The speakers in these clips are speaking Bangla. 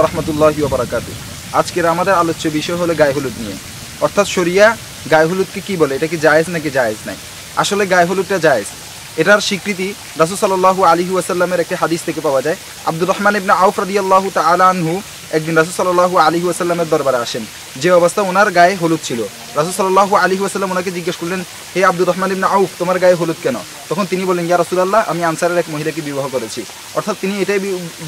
রহমতুল্লাহি ওয়া বারাকাতুহু। আজকের আমাদের আলোচ্য বিষয় হলো গায়ে হলুদ নিয়ে, অর্থাৎ শরিয়া গায়ে হলুদকে কী বলে, এটা কি জায়েজ নাকি জায়েজ নাই। আসলে গায়ে হলুদটা জায়েজ, এটার স্বীকৃতি রাসূল সাল্লাল্লাহু আলাইহি ওয়াসাল্লামের একটি হাদিস থেকে পাওয়া যায়। আব্দুর রহমান ইবনে আউফ রাদিয়াল্লাহু তাআলা আনহু একদিন রাসূল সাল্লাল্লাহু আলাইহি ওয়াসাল্লামের দরবারে আসেন, যে অবস্থা ওনার গায়ে হলুদ ছিল। রাসূল সাল্লাল্লাহু আলাইহি ওয়াসাল্লাম ওনাকে জিজ্ঞেস করলেন, হে আব্দুর রহমান ইবনে আউফ, তোমার গায়ে হলুদ কেন? তখন তিনি বললেন, ইয়া রাসূলুল্লাহ, আমি আনসারের এক মহিলাকে বিবাহ করেছি। অর্থাৎ তিনি এটাই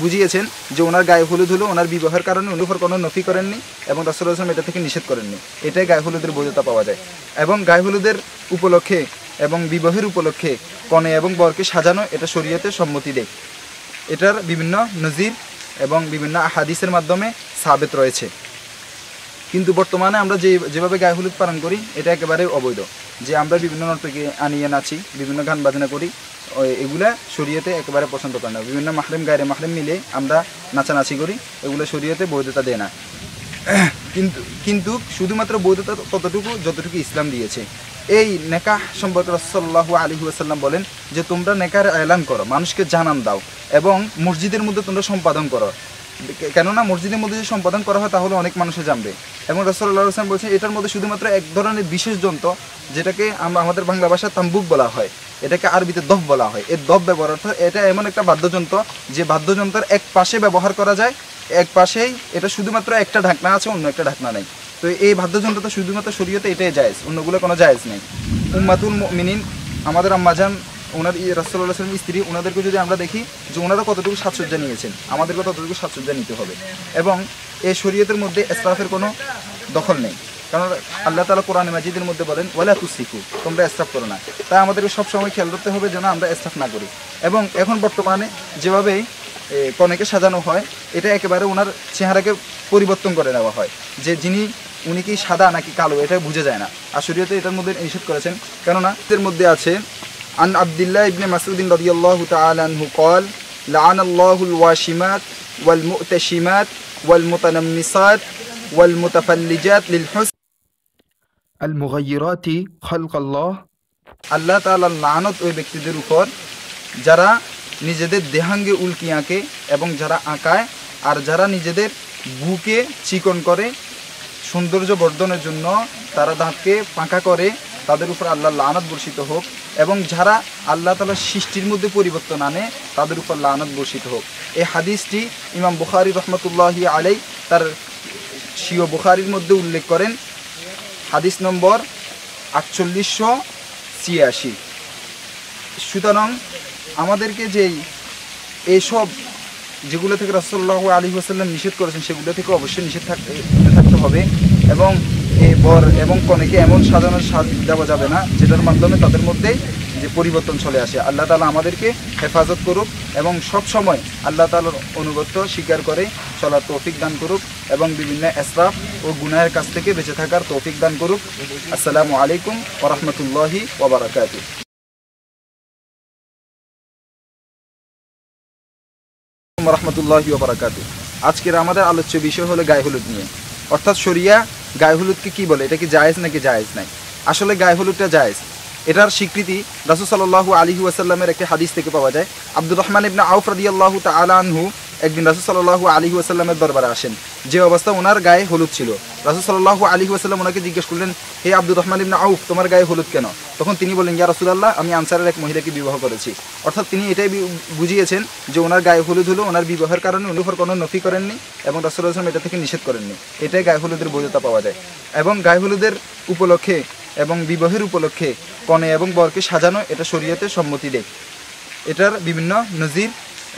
বুঝিয়েছেন যে ওনার গায়ে হলুদ হলো ওনার বিবাহের কারণে, উনি উপর কোনো নফি করেননি এবং রাসূলুল্লাহ সাল্লাল্লাহু আলাইহি ওয়াসাল্লাম এটা থেকে নিষেধ করেননি। এটাই গায়ে হলুদের বৈধতা পাওয়া যায়। এবং গায়ে হলুদের উপলক্ষে এবং বিবাহের উপলক্ষে কনে এবং বরকে সাজানো, এটা শরীয়তে সম্মতি দেয়। এটার বিভিন্ন নজির এবং বিভিন্ন হাদিসের মাধ্যমে সাবেত রয়েছে। কিন্তু বর্তমানে আমরা যেভাবে গায়ে হলুদ পালন করি, এটা একেবারে অবৈধ। যে আমরা বিভিন্ন নর্তকী আনিয়ে নাচি, বিভিন্ন গান বাজনা করি, এগুলা শরীয়তে একেবারে পছন্দ করে না। বিভিন্ন মাহরম গায়ে মাহরম মিলে আমরা নাচানাচি করি, এগুলো শরীয়তে বৈধতা দেয় না। কিন্তু শুধুমাত্র বৈধতা ততটুকু যতটুকু ইসলাম দিয়েছে। এই নেকাহ সম্পর্কে রাসূল সাল্লাল্লাহু আলাইহি ওয়াসাল্লাম বলেন যে তোমরা নেকার এলান করো, মানুষকে জানান দাও এবং মসজিদের মধ্যে তোমরা সম্পাদন করো। কেননা মসজিদের মধ্যে যদি সম্পাদন করা হয় তাহলে অনেক মানুষে জানবে। এবং রাসূলুল্লাহ সাল্লাল্লাহু আলাইহি ওয়াসাল্লাম বলছেন এটার মধ্যে শুধুমাত্র এক ধরনের বিশেষ যন্ত্র, যেটাকে আমাদের বাংলা ভাষায় তাম্বুক বলা হয়, এটাকে আরবিতে দফ বলা হয়। এই দফ ব্যবহার, অর্থাৎ এটা এমন একটা বাদ্যযন্ত্র যে বাদ্যযন্ত্রের এক পাশে ব্যবহার করা যায়, এক পাশেই এটা শুধুমাত্র একটা ঢাকনা আছে, অন্য একটা ঢাকনা নেই। তো এই বাদ্যযন্ত্রটা শুধুমাত্র শরীয়তে এটাই জায়েজ, অন্যগুলো কোনো জায়েজ নেই। উম্মাতুল মুমিনিন, আমাদের আম্মাজান, ওনার রাসূলুল্লাহ সাল্লাল্লাহু আলাইহি ওয়াসাল্লাম স্ত্রী, ওনাদেরকে যদি আমরা দেখি যে ওনারা কতটুকু সাজসজ্জা নিয়েছেন, আমাদেরকে ততটুকু সাজসজ্জা নিতে হবে। এবং এই শরীয়তের মধ্যে ইসরাফের কোনো দখল নেই, কারণ আল্লাহ তাআলা কোরআনে মাজিদের মধ্যে বলেন ওয়ালা তুসরিফু, তোমরা ইসরাফ করো না। তাই আমাদেরকে সবসময় খেয়াল করতে হবে যেন আমরা ইসরাফ না করি। এবং এখন বর্তমানে যেভাবে কনেকে সাজানো হয়, এটা একেবারে ওনার চেহারাকে পরিবর্তন করে নেওয়া হয়, যে উনি কি সাদা নাকি কালো এটা বুঝে যায় না। আর শরীয়তে এটার মধ্যে নিষেধ করেছেন, কেননা এর মধ্যে আছে আন আব্দুল্লাহ ইবনে মাসউদ রাদিয়াল্লাহু তাআলা আনহু قال لعن الله الواشمات والمؤتشمات والمتنمصات والمتفلجات للحسن المغيرات خلق الله। আল্লাহ তাআলার লানত ওই ব্যক্তিদের উপর যারা নিজেদের দেহাঙ্গে উল্কি আঁকে এবং যারা আঁকায়, আর যারা নিজেদের বুকে চিকন করে সৌন্দর্য বর্ধনের জন্য তারা দাঁতকে পাঁকা করে, তাদের উপর আল্লাহর লানত বর্ষিত হোক। এবং যারা আল্লাহ তাআলার সৃষ্টির মধ্যে পরিবর্তন আনে, তাদের উপর লানত বর্ষিত হোক। এই হাদিসটি ইমাম বুখারী রহমতুল্লাহি আলাইহি তার স্বীয় বুখারীর মধ্যে উল্লেখ করেন, হাদিস নম্বর 4886। সুতরাং আমাদেরকে এইসব যেগুলো থেকে রাসূলুল্লাহ আলাইহি ওয়াসাল্লাম নিষেধ করেছেন, সেগুলো থেকে অবশ্যই নিষেধ থাকতে হবে। এবং এই বর এবং কনেকে এমন সাজানোর সাজ দেওয়া যাবে না যেটার মাধ্যমে তাদের মধ্যে যে পরিবর্তন চলে আসে। আল্লাহ তাআলা আমাদেরকে হেফাজত করুক এবং সব সময় আল্লাহ তাআলার অনুগত্য স্বীকার করে চলার তৌফিক দান করুক এবং বিভিন্ন ইসরাফ ও গুনাহের কাছ থেকে বেঁচে থাকার তৌফিক দান করুক। আসসালামু আলাইকুম ওয়া রাহমাতুল্লাহি ওয়া বারাকাতুহু। রহমতুল্লাহি ওয়া বারাকাতুহু। আজকের আমাদের আলোচ্য বিষয় হলো গায়ে হলুদ নিয়ে, অর্থাৎ শরিয়া গায়ে হলুদকে কী বলে, এটা কি জায়েজ নাকি জায়েজ নাই। আসলে গায়ে হলুদটা জায়েজ, এটার স্বীকৃতি রাসূল সাল্লাল্লাহু আলাইহি ওয়াসাল্লামের একটি হাদিস থেকে পাওয়া যায়। আব্দুর রহমান ইবনে আউফ রাদিয়াল্লাহু তাআলা আনহু একদিন রাসূল সাল্লাল্লাহু আলাইহি ওয়াসাল্লামের দরবারে আসেন, যে অবস্থা ওনার গায়ে হলুদ ছিল। রাসূল সাল্লাল্লাহু আলাইহি ওয়াসাল্লাম ওনাকে জিজ্ঞেস করলেন, হে আব্দুর রহমান ইবনে আউফ, তোমার গায়ে হলুদ কেন? তখন তিনি বললেন, ইয়া রাসূলুল্লাহ, আমি আনসারের এক মহিলাকে বিবাহ করেছি। অর্থাৎ তিনি এটাই বুঝিয়েছেন যে ওনার গায়ে হলুদ হলো ওনার বিবাহের কারণে, উনি উপর কোনো নফি করেননি এবং রাসূলুল্লাহ সাল্লাল্লাহু আলাইহি ওয়াসাল্লাম এটা থেকে নিষেধ করেননি। এটাই গায়ে হলুদের বৈধতা পাওয়া যায়। এবং গায়ে হলুদের উপলক্ষে এবং বিবাহের উপলক্ষে কনে এবং বরকে সাজানো, এটা শরীয়তে সম্মতি দেয়। এটার বিভিন্ন নজির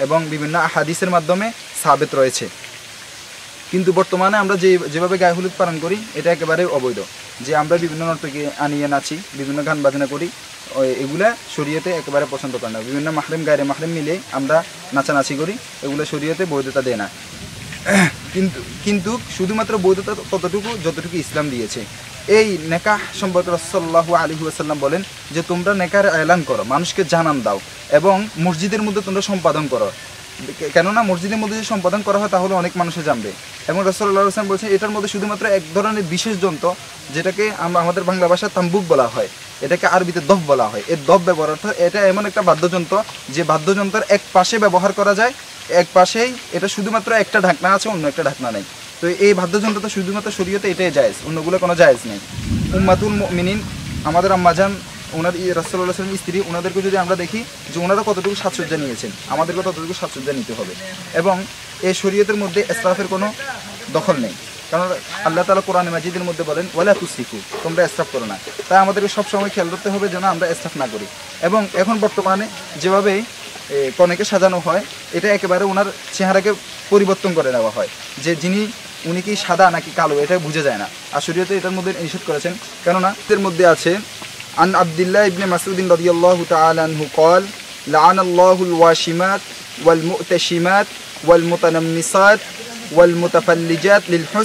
এবং বিভিন্ন হাদিসের মাধ্যমে সাবেত রয়েছে। কিন্তু বর্তমানে আমরা যেভাবে গায়ে হলুদ পালন করি, এটা একেবারে অবৈধ। যে আমরা বিভিন্ন নর্তকী আনিয়ে নাচি, বিভিন্ন গান বাজনা করি, এগুলা শরীয়তে একেবারে পছন্দ করে না। বিভিন্ন মাহরম গায়ে মাহরম মিলে আমরা নাচানাচি করি, এগুলো শরীয়তে বৈধতা দেয় না। কিন্তু শুধুমাত্র বৈধতা ততটুকু যতটুকু ইসলাম দিয়েছে। এই নেকাহ সম্পর্কে রাসূল সাল্লাল্লাহু আলাইহি ওয়াসাল্লাম বলেন যে তোমরা নেকার এলান করো, মানুষকে জানান দাও এবং মসজিদের মধ্যে তোমরা সম্পাদন করো। কেননা মসজিদের মধ্যে যদি সম্পাদন করা হয় তাহলে অনেক মানুষে জানবে। এবং রাসূলুল্লাহ সাল্লাল্লাহু আলাইহি ওয়াসাল্লাম বলছেন এটার মধ্যে শুধুমাত্র এক ধরনের বিশেষ যন্ত্র, যেটাকে আমরা আমাদের বাংলা ভাষায় তাম্বুক বলা হয়, এটাকে আরবিতে দফ বলা হয়। এই দফ ব্যবহার অর্থাৎ এটা এমন একটা বাদ্যযন্ত্র যে বাদ্যযন্ত্রের এক পাশে ব্যবহার করা যায়, এক পাশেই এটা শুধুমাত্র একটা ঢাকনা আছে, অন্য একটা ঢাকনা নেই। তো এই বাদ্যযন্ত্রটা শুধুমাত্র শরীয়তে এটাই জায়েজ, অন্যগুলো কোনো জায়েজ নেই। উম্মাতুল মুমিনিন, আমাদের আম্মাজান, ওনার রাসূলুল্লাহ সাল্লাল্লাহু আলাইহি ওয়াসাল্লামের স্ত্রী, ওনাদেরকে যদি আমরা দেখি যে ওনারা কতটুকু সাজসজ্জা নিয়েছেন, আমাদেরকে ততটুকু সাজসজ্জা নিতে হবে। এবং এই শরীয়তের মধ্যে ইসরাফের কোনো দখল নেই, কারণ আল্লাহ তাআলা কোরআনে মাজিদের মধ্যে বলেন ওয়ালা তুসরিফু, তোমরা ইসরাফ করো না। তাই আমাদেরকে সবসময় খেয়াল করতে হবে যেন আমরা ইসরাফ না করি। এবং এখন বর্তমানে যেভাবে কনেকে সাজানো হয়, এটা একেবারে ওনার চেহারাকে পরিবর্তন করে নেওয়া হয়, যে উনি কি সাদা নাকি কালো এটা বোঝা যায় না। আর শরীয়তে এটার মধ্যে নিষেধ করেছেন, কেননা এর মধ্যে আছে আন আব্দুল্লাহ ইবনে মাসউদ রাদিয়াল্লাহু তাআলা আনহু قال لعن الله الواشمات والمؤتشمات والمتنمصات والمتفلجات للحسن